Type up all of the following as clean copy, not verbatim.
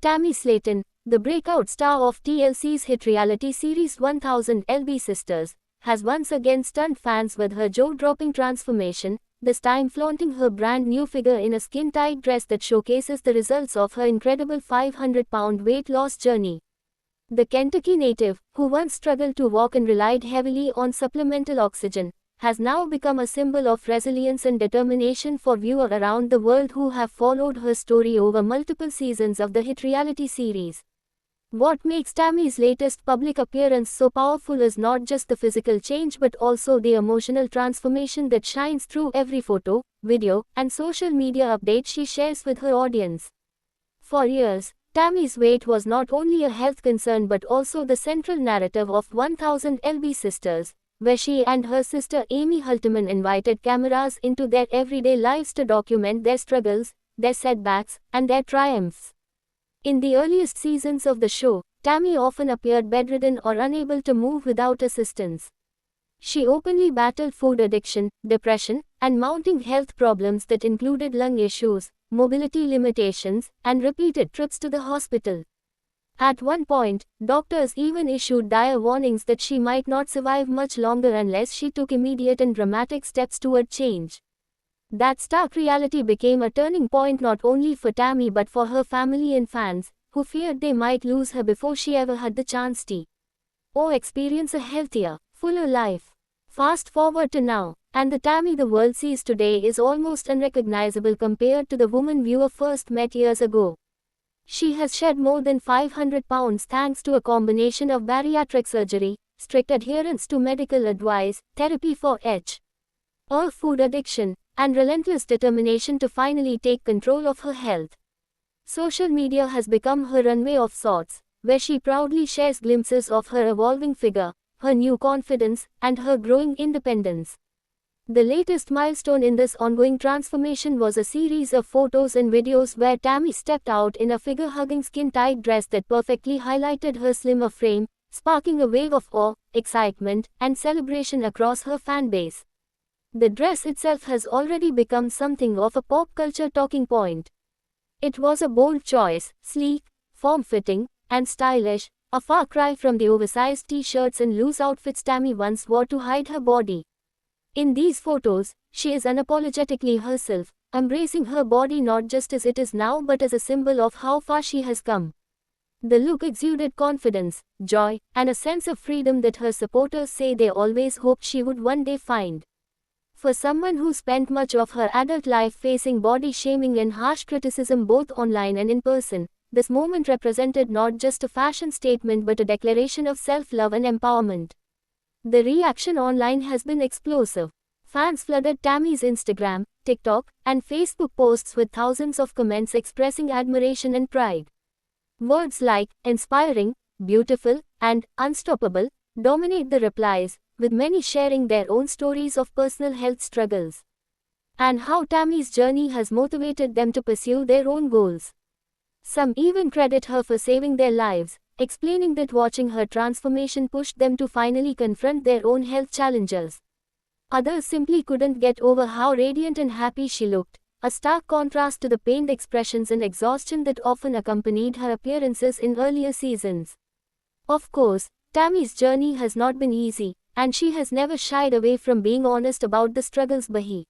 Tammy Slaton, the breakout star of TLC's hit reality series 1000 LB Sisters, has once again stunned fans with her jaw-dropping transformation, this time flaunting her brand new figure in a skin-tight dress that showcases the results of her incredible 500-pound weight loss journey. The Kentucky native, who once struggled to walk and relied heavily on supplemental oxygen, has now become a symbol of resilience and determination for viewers around the world who have followed her story over multiple seasons of the hit reality series. What makes Tammy's latest public appearance so powerful is not just the physical change but also the emotional transformation that shines through every photo, video, and social media update she shares with her audience. For years, Tammy's weight was not only a health concern but also the central narrative of 1000 LB Sisters, where she and her sister Amy Halterman invited cameras into their everyday lives to document their struggles, their setbacks, and their triumphs. In the earliest seasons of the show, Tammy often appeared bedridden or unable to move without assistance. She openly battled food addiction, depression, and mounting health problems that included lung issues, mobility limitations, and repeated trips to the hospital. At one point, doctors even issued dire warnings that she might not survive much longer unless she took immediate and dramatic steps toward change. That stark reality became a turning point not only for Tammy but for her family and fans, who feared they might lose her before she ever had the chance to experience a healthier, fuller life. Fast forward to now, and the Tammy the world sees today is almost unrecognizable compared to the woman viewer first met years ago. She has shed more than 500 pounds thanks to a combination of bariatric surgery, strict adherence to medical advice, therapy for food addiction, and relentless determination to finally take control of her health. Social media has become her runway of sorts, where she proudly shares glimpses of her evolving figure, her new confidence, and her growing independence. The latest milestone in this ongoing transformation was a series of photos and videos where Tammy stepped out in a figure-hugging skin-tight dress that perfectly highlighted her slimmer frame, sparking a wave of awe, excitement, and celebration across her fan base. The dress itself has already become something of a pop culture talking point. It was a bold choice, sleek, form-fitting, and stylish, a far cry from the oversized t-shirts and loose outfits Tammy once wore to hide her body. In these photos, she is unapologetically herself, embracing her body not just as it is now but as a symbol of how far she has come. The look exuded confidence, joy, and a sense of freedom that her supporters say they always hoped she would one day find. For someone who spent much of her adult life facing body shaming and harsh criticism both online and in person, this moment represented not just a fashion statement but a declaration of self-love and empowerment. The reaction online has been explosive. Fans flooded Tammy's Instagram, TikTok, and Facebook posts with thousands of comments expressing admiration and pride. Words like inspiring, beautiful, and unstoppable dominate the replies, with many sharing their own stories of personal health struggles and how Tammy's journey has motivated them to pursue their own goals. Some even credit her for saving their lives, explaining that watching her transformation pushed them to finally confront their own health challenges. Others simply couldn't get over how radiant and happy she looked, a stark contrast to the pained expressions and exhaustion that often accompanied her appearances in earlier seasons. Of course, Tammy's journey has not been easy, and she has never shied away from being honest about the struggles behind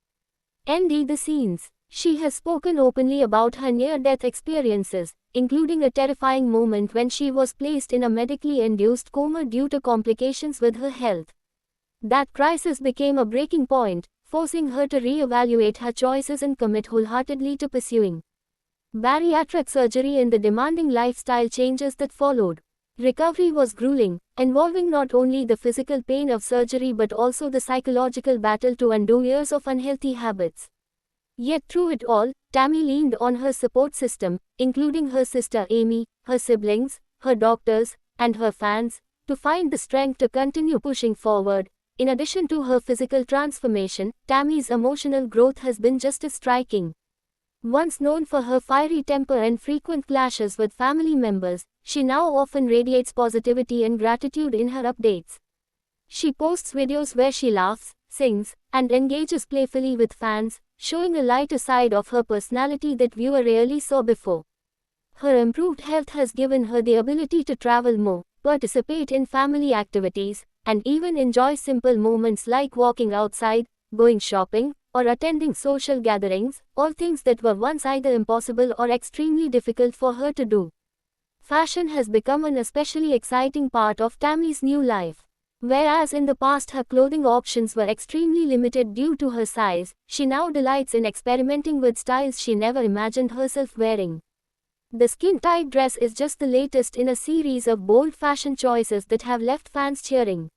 the scenes. She has spoken openly about her near-death experiences, including a terrifying moment when she was placed in a medically induced coma due to complications with her health. That crisis became a breaking point, forcing her to re-evaluate her choices and commit wholeheartedly to pursuing bariatric surgery and the demanding lifestyle changes that followed. Recovery was grueling, involving not only the physical pain of surgery but also the psychological battle to undo years of unhealthy habits. Yet through it all, Tammy leaned on her support system, including her sister Amy, her siblings, her doctors, and her fans, to find the strength to continue pushing forward. In addition to her physical transformation, Tammy's emotional growth has been just as striking. Once known for her fiery temper and frequent clashes with family members, she now often radiates positivity and gratitude in her updates. She posts videos where she laughs, sings, and engages playfully with fans, showing a lighter side of her personality that viewers rarely saw before. Her improved health has given her the ability to travel more, participate in family activities, and even enjoy simple moments like walking outside, going shopping, or attending social gatherings, all things that were once either impossible or extremely difficult for her to do. Fashion has become an especially exciting part of Tammy's new life. Whereas in the past her clothing options were extremely limited due to her size, she now delights in experimenting with styles she never imagined herself wearing. The skin-tight dress is just the latest in a series of bold fashion choices that have left fans cheering.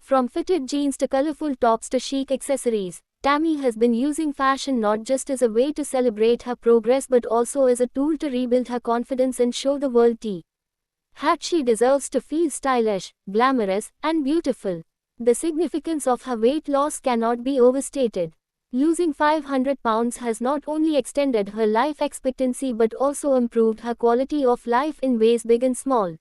From fitted jeans to colorful tops to chic accessories, Tammy has been using fashion not just as a way to celebrate her progress but also as a tool to rebuild her confidence and show the world that she deserves to feel stylish, glamorous, and beautiful. The significance of her weight loss cannot be overstated. Losing 500 pounds has not only extended her life expectancy but also improved her quality of life in ways big and small.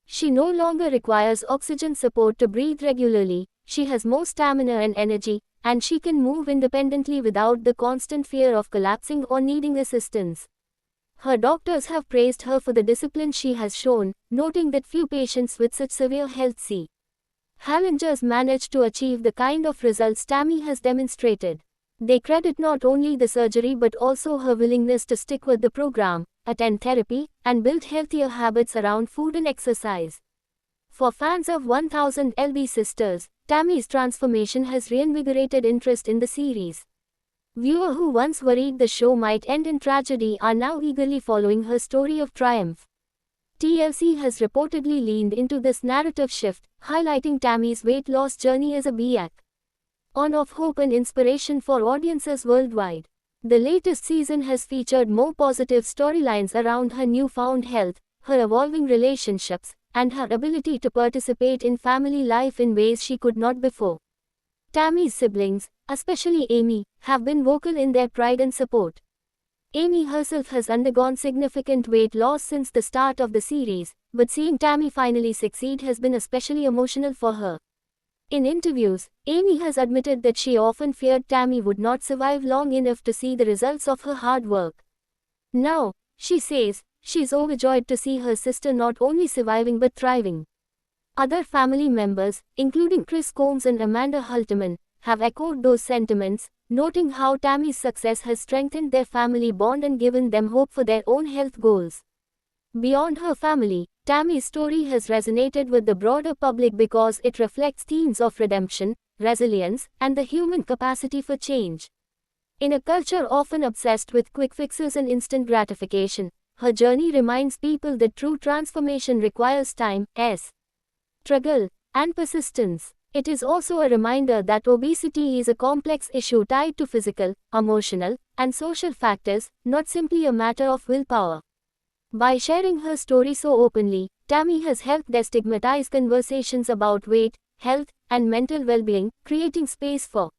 She no longer requires oxygen support to breathe regularly, she has more stamina and energy, and she can move independently without the constant fear of collapsing or needing assistance. Her doctors have praised her for the discipline she has shown, noting that few patients with such severe health challenges manage to achieve the kind of results Tammy has demonstrated. They credit not only the surgery but also her willingness to stick with the program, attend therapy, and build healthier habits around food and exercise. For fans of 1000 LB Sisters, Tammy's transformation has reinvigorated interest in the series. Viewers who once worried the show might end in tragedy are now eagerly following her story of triumph. TLC has reportedly leaned into this narrative shift, highlighting Tammy's weight loss journey as a beacon of hope and inspiration for audiences worldwide. The latest season has featured more positive storylines around her newfound health, her evolving relationships, and her ability to participate in family life in ways she could not before. Tammy's siblings, especially Amy, have been vocal in their pride and support. Amy herself has undergone significant weight loss since the start of the series, but seeing Tammy finally succeed has been especially emotional for her. In interviews, Amy has admitted that she often feared Tammy would not survive long enough to see the results of her hard work. Now, she says, she's overjoyed to see her sister not only surviving but thriving. Other family members, including Chris Combs and Amanda Halterman, have echoed those sentiments, noting how Tammy's success has strengthened their family bond and given them hope for their own health goals. Beyond her family, Tammy's story has resonated with the broader public because it reflects themes of redemption, resilience, and the human capacity for change. In a culture often obsessed with quick fixes and instant gratification, her journey reminds people that true transformation requires time, struggle, and persistence. It is also a reminder that obesity is a complex issue tied to physical, emotional, and social factors, not simply a matter of willpower. By sharing her story so openly, Tammy has helped destigmatize conversations about weight, health, and mental well-being, creating space for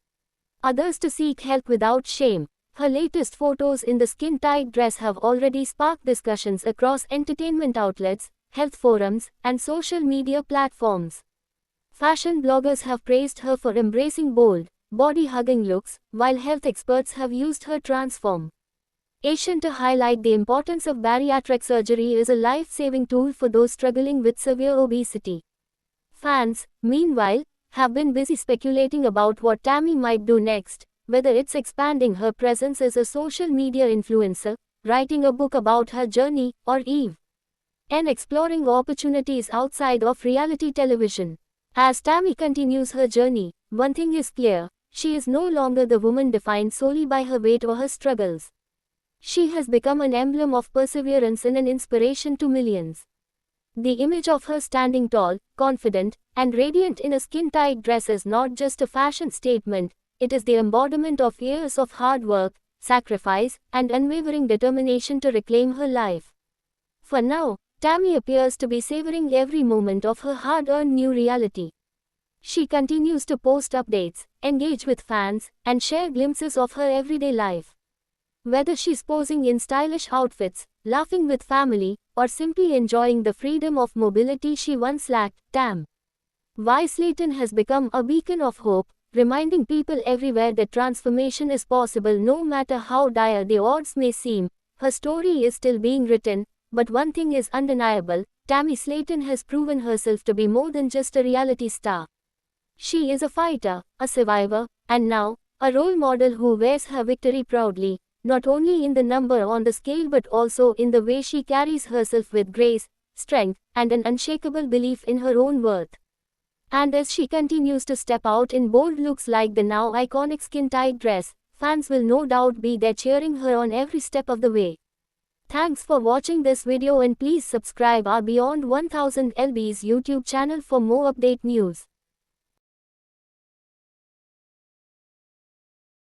others to seek help without shame. Her latest photos in the skin-tight dress have already sparked discussions across entertainment outlets, health forums, and social media platforms. Fashion bloggers have praised her for embracing bold, body-hugging looks, while health experts have used her transformation to highlight the importance of bariatric surgery as a life-saving tool for those struggling with severe obesity. Fans, meanwhile, have been busy speculating about what Tammy might do next, whether it's expanding her presence as a social media influencer, writing a book about her journey, or even exploring opportunities outside of reality television. As Tammy continues her journey, one thing is clear, she is no longer the woman defined solely by her weight or her struggles. She has become an emblem of perseverance and an inspiration to millions. The image of her standing tall, confident, and radiant in a skin-tight dress is not just a fashion statement, it is the embodiment of years of hard work, sacrifice, and unwavering determination to reclaim her life. For now, Tammy appears to be savoring every moment of her hard-earned new reality. She continues to post updates, engage with fans, and share glimpses of her everyday life. Whether she's posing in stylish outfits, laughing with family, or simply enjoying the freedom of mobility she once lacked, Tammy Slayton has become a beacon of hope, reminding people everywhere that transformation is possible no matter how dire the odds may seem. Her story is still being written, but one thing is undeniable, Tammy Slayton has proven herself to be more than just a reality star. She is a fighter, a survivor, and now, a role model who wears her victory proudly, not only in the number on the scale but also in the way she carries herself with grace, strength, and an unshakable belief in her own worth. And as she continues to step out in bold looks like the now iconic skin-tight dress, fans will no doubt be there cheering her on every step of the way. Thanks for watching this video and please subscribe our Beyond 1000 LB's YouTube channel for more update news.